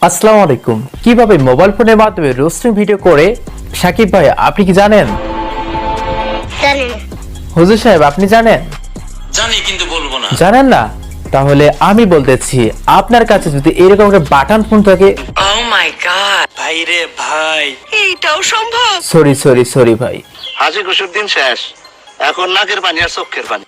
আসসালামু আলাইকুম। কিভাবে মোবাইল ফোনের মাধ্যমে রোস্টিং ভিডিও করে সাকিব ভাই আপনি কি জানেন? জানেন। হুজুর সাহেব আপনি জানেন? জানি কিন্তু বলবো না। জানেন না? তাহলে আমি বলতেছি, আপনার কাছে যদি এরকম একটা বাটন ফোন থাকে। ও মাই গড ভাই রে ভাই, এইটাও সম্ভব? সরি ভাই, হাসি খুশির দিন শেষ, এখন নাকের পানি আর চোখের পানি।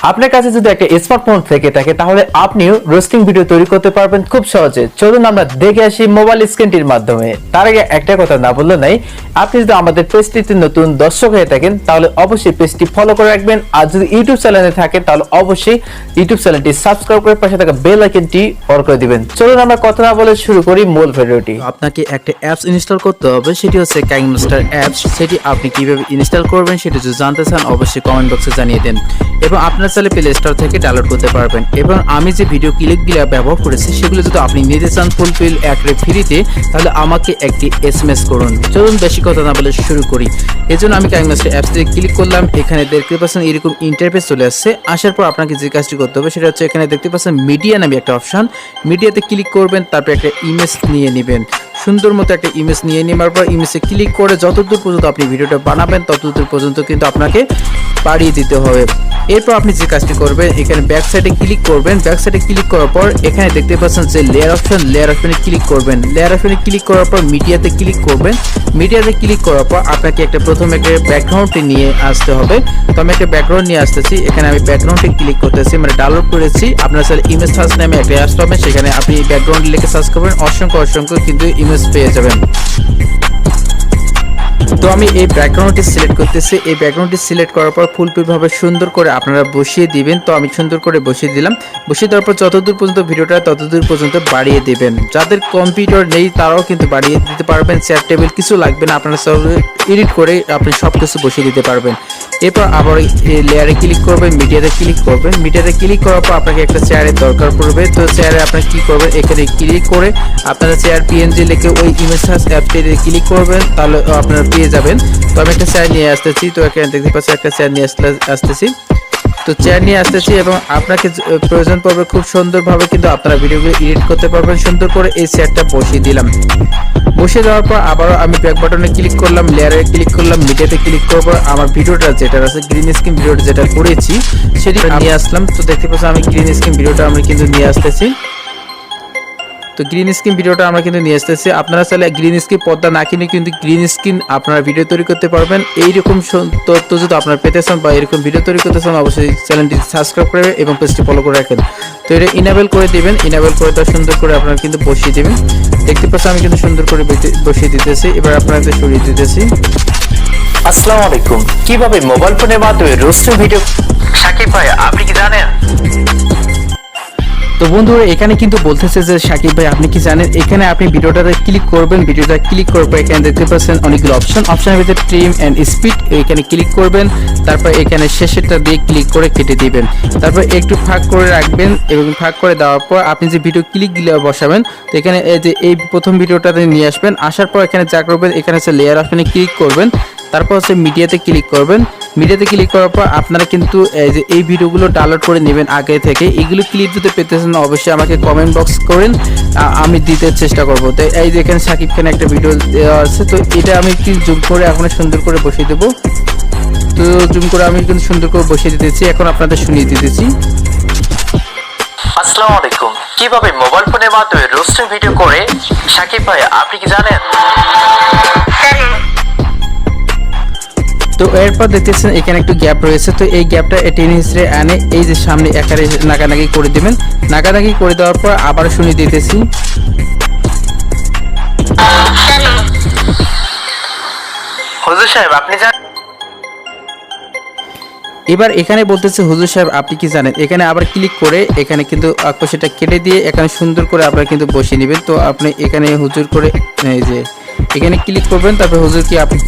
আপনার কাছে যদি একটা স্মার্টফোন থেকে থাকে তাহলে আপনিও রোস্টিং ভিডিও তৈরি করতে পারবেন খুব সহজে। চলুন আমরা দেখে আসি মোবাইল স্ক্রিনটির মাধ্যমে। তার আগে একটা কথা না বললে নাই, আপনি যদি আমাদের পেজটিতে নতুন দর্শক হয়ে থাকেন তাহলে অবশ্যই পেজটি ফলো করে রাখবেন, আর যদি ইউটিউব চ্যানেলে থাকেন তাহলে অবশ্যই ইউটিউব চ্যানেলটি সাবস্ক্রাইব করে পাশে থাকা বেল আইকনটি অন করে দিবেন। চলুন আমরা কথা না বলে শুরু করি মূল ভিডিওটি। আপনাকে একটা অ্যাপস ইনস্টল করতে হবে, সেটি হচ্ছে কাইনমাস্টার অ্যাপস। সেটি আপনি কিভাবে ইনস্টল করবেন সেটি যদি জানতে চান অবশ্যই কমেন্ট বক্সে জানিয়ে দেন, এবং আপনার চাইলে প্লে স্টোর থেকে ডাউনলোড করতে পারবেন। এবং আমি যে ভিডিও ক্লিপগুলো ব্যবহার করেছি সেগুলো যদি আপনি নিতে চান ফুলফিল একরে ফ্রিতে, তাহলে আমাকে একটি এসএমএস করুন। চলুন বেশি কথা না বলে শুরু করি। এজন্য আমি কাইনমাস্টার অ্যাপসে ক্লিক করলাম। এখানে দেখতে পাচ্ছেন এরকম ইন্টারফেস চলে আসছে। আসার পর আপনাকে যে কাজটি করতে হবে সেটা হচ্ছে, এখানে দেখতে পাচ্ছেন মিডিয়া নামে একটা অপশন, মিডিয়াতে ক্লিক করবেন। তারপর একটা ইমেজ নিয়ে নেবেন, সুন্দর মতো একটা ইমেজ নিয়ে নেওয়ার পর ইমেজে ক্লিক করে যতদূর পর্যন্ত আপনি ভিডিওটা বানাবেন ততদূর পর্যন্ত কিন্তু আপনাকে বাড়িয়ে দিতে হবে। এরপর আপনি যে কাজটি করবেন, এখানে ব্যাক সাইডে ক্লিক করবেন। ব্যাক সাইডে ক্লিক করার পর এখানে দেখতে পাচ্ছেন যে লেয়ার অপশন, লেয়ার অপশনে ক্লিক করবেন। লেয়ার অপশনে ক্লিক করার পর মিডিয়াতে ক্লিক করবেন। মিডিয়াতে ক্লিক করার পর আপনাকে প্রথমে একটা ব্যাকগ্রাউন্ডে নিয়ে আসতে হবে। তো আমি একটা ব্যাকগ্রাউন্ড নিয়ে আসতেছি। এখানে আমি ব্যাকগ্রাউন্ডে ক্লিক করতেছি, মানে ডাউনলোড করেছি। আপনার সাথে ইমেজ সার্চ নামে একটা অ্যাপস পাবেন, সেখানে আপনি ব্যাকগ্রাউন্ড লিখে সার্চ করবেন, অসংখ্য কিন্তু ইমেজ পেয়ে যাবেন। তো আমি এই ব্যাকগ্রাউন্ডটি সিলেক্ট করতেছি। এই ব্যাকগ্রাউন্ডটি সিলেক্ট করার পর ফুলফিলভাবে সুন্দর করে আপনারা বসিয়ে দিবেন। তো আমি সুন্দর করে বসিয়ে দিলাম। বসিয়ে দেওয়ার পর যতদূর পর্যন্ত ভিডিওটা ততদূর পর্যন্ত বাড়িয়ে দেবেন। যাদের কম্পিউটার নেই তারাও কিন্তু বাড়িয়ে দিতে পারবেন। চেয়ার টেবিল কিছু লাগবে না, আপনারা সব এডিট করে আপনি সব কিছু বসিয়ে দিতে পারবেন। এরপর আবার এই লেয়ারে ক্লিক করবেন, মিডিয়াতে ক্লিক করবেন। মিডিয়াতে ক্লিক করার পর আপনাকে একটা চেয়ারের দরকার পড়বে। তো চেয়ারে আপনারা কি করবেন, এখানে ক্লিক করে আপনারা চেয়ার পিএনজি লিখে ওই ইমেজ সার্চ অ্যাপটিতে ক্লিক করবেন, তাহলে আপনারা পেয়ে যাবেন। তো আমি একটা চেয়ার নিয়ে আসতেছি। তো এখানে দেখতে পাচ্ছি একটা চেয়ার নিয়ে আসতেছি। তো চেয়ার নিয়ে আসতেছি এবং আপনাকে প্রয়োজন পড়বে খুব সুন্দরভাবে কিন্তু আপনারা ভিডিওগুলো এডিট করতে পারবেন। সুন্দর করে এই চেয়ারটা বসিয়ে দিলাম। বসিয়ে দেওয়ার পর আবারও আমি ব্যাক বাটনে ক্লিক করলাম, লেয়ারে ক্লিক করলাম, মিডিয়াতে ক্লিক করার পর আমার ভিডিওটা যেটা আছে গ্রিন স্ক্রিন ভিডিওটা যেটা করেছি সেটি নিয়ে আসলাম। তো দেখতে পাচ্ছি আমি গ্রিন স্ক্রিন ভিডিওটা আমি কিন্তু নিয়ে আসতেছি। তো গ্রিন স্ক্রিন ভিডিওটা আমরা কিন্তু নিয়ে আসতেছি। আপনারা চাইলে গ্রিন স্ক্রিন পর্দা না কিনে কিন্তু গ্রিন স্ক্রিন আপনারা ভিডিও তৈরি করতে পারবেন। এইরকম তথ্য যদি আপনারা পেতে চান বা এরকম ভিডিও তৈরি করতে চান অবশ্যই চ্যানেলটি সাবস্ক্রাইব করে এবং পেজটি ফলো করে রাখেন। তো এটা ইনেবল করে দিবেন। ইনেবল করে দেওয়া সুন্দর করে আপনারা কিন্তু বসিয়ে দিবেন। দেখতে পাচ্ছেন আমি কিন্তু সুন্দর করে বসিয়ে দিতেছি। এবার আপনাদের সরিয়ে দিতেছি। আসসালামু আলাইকুম। কিভাবে মোবাইল ফোনের মাধ্যমে রোস্টিং ভিডিও সাকিব ভাই আপনি কি জানেন? তো বন্ধুরা এখানে কিন্তু বলতেছে যে সাকিব ভাই আপনি কি জানেন, এখানে আপনি ভিডিওটাতে ক্লিক করবেন। ভিডিওটা ক্লিক করার পর এখানে দেখতে পাচ্ছেন অনেকগুলো অপশনের ভিতরে ট্রিম এন্ড স্পিড, এখানে ক্লিক করবেন। তারপর এখানে শেষেরটা দিয়ে ক্লিক করে কেটে দিবেন। তারপর একটু ফাঁক করে রাখবেন এবং ফাঁক করে দেওয়ার পর আপনি যে ভিডিও ক্লিকগুলো বসাবেন, তো এখানে এই যে এই প্রথম ভিডিওটাতে নিয়ে আসবেন। আসার পর এখানে যা করবেন, এখানে হচ্ছে লেয়ার অপশনে ক্লিক করবেন। তারপর হচ্ছে মিডিয়াতে ক্লিক করবেন। মিডিয়াতে ক্লিক করার পর আপনারা কিন্তু এই যে এই ভিডিওগুলো ডাউনলোড করে নেবেন আগে থেকে। এইগুলো ক্লিপ যদি পেতে চান অবশ্যই আমাকে কমেন্ট বক্স করেন, আমি দিতে চেষ্টা করব। তো এই যে এখানে সাকিব খানের একটা ভিডিও দেওয়া আছে, তো এটা আমি একটু জুম করে এখন সুন্দর করে বসিয়ে দেবো। তো জুম করে আমি কিন্তু সুন্দর করে বসিয়ে দিতেছি। এখন আপনাদের শুনিয়ে দিতেছি। আসসালামু আলাইকুম। কিভাবে মোবাইল ফোনের মাধ্যমে রোস্টিং ভিডিও করে সাকিব ভাই আপনি কি জানেন? তো এরপর দেখতেছেন এখানে একটু গ্যাপ রয়েছে। তো এই গ্যাপটা টেনে হিসেবে আনে এই যে সামনে একারে নাগানাগি করে দিবেন। নাগানাগি করে দেওয়ার পর আবার শুনিয়ে দিতেছি। হুজুর সাহেব আপনি জানেন? এবার এখানে বলতেছে হুজুর সাহেব আপনি কি জানেন। এখানে আবার ক্লিক করে এখানে কিন্তু সেটা কেটে দিয়ে এখানে সুন্দর করে আপনারা কিন্তু বসিয়ে নেবেন। তো আপনি এখানে হুজুর করে এই যে এখানে ক্লিক করবেন, তারপর হুজুর কি আপনি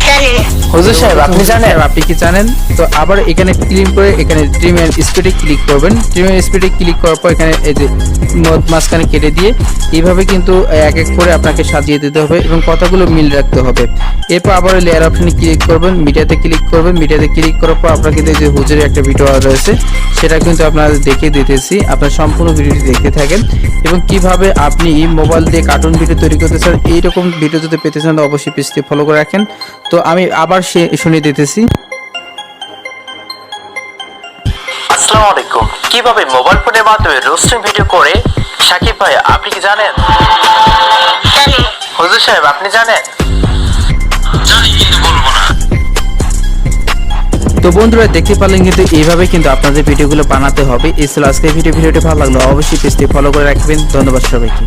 জানেন। হুজুর সাহেব আপনি জানেন? আপনি কি জানেন? তো আবার এখানে ক্লিক করে এখানে ট্রিম এন্ড স্পিডে ক্লিক করবেন। ট্রিম এন্ড স্পিডে ক্লিক করার পর এখানে এই যে মাঝখানে কেটে দিয়ে এইভাবে কিন্তু এক এক করে আপনাকে সাজিয়ে দিতে হবে এবং কথাগুলো মিল রাখতে হবে। এরপর আবার লেয়ার অপশনে ক্লিক করবেন, মিডিয়াতে ক্লিক করবেন। মিডিয়াতে ক্লিক করার পর আপনার কিন্তু এই যে হুজুরের একটা ভিডিও রয়েছে সেটা কিন্তু আপনাদের দেখিয়ে দিতেছি। আপনার সম্পূর্ণ ভিডিওটি দেখতে থাকেন এবং কিভাবে আপনি মোবাইল দিয়ে কার্টুন ভিডিও তৈরি করতে চান এইরকম ভিডিও যদি পেতে চান অবশ্যই পেজটি ফলো করে রাখেন। তো আমি আবার শুনিয়ে দিতেছি। আসসালামু আলাইকুম। কিভাবে মোবাইল ফোনের মাধ্যমে রোস্টিং ভিডিও করে সাকিব ভাই আপনি কি জানেন? জানেন। হুজুর সাহেব আপনি জানেন? জানি কিন্তু বলবো না। তো বন্ধুরা দেখতে পারলেন কিন্তু এইভাবে কিন্তু আপনাদের ভিডিওগুলো বানাতে হবে। এই ছিল আজকের ভিডিওটি ভালো লাগলো অবশ্যই পেজটি ফলো করে রাখবেন। ধন্যবাদ সবাইকে।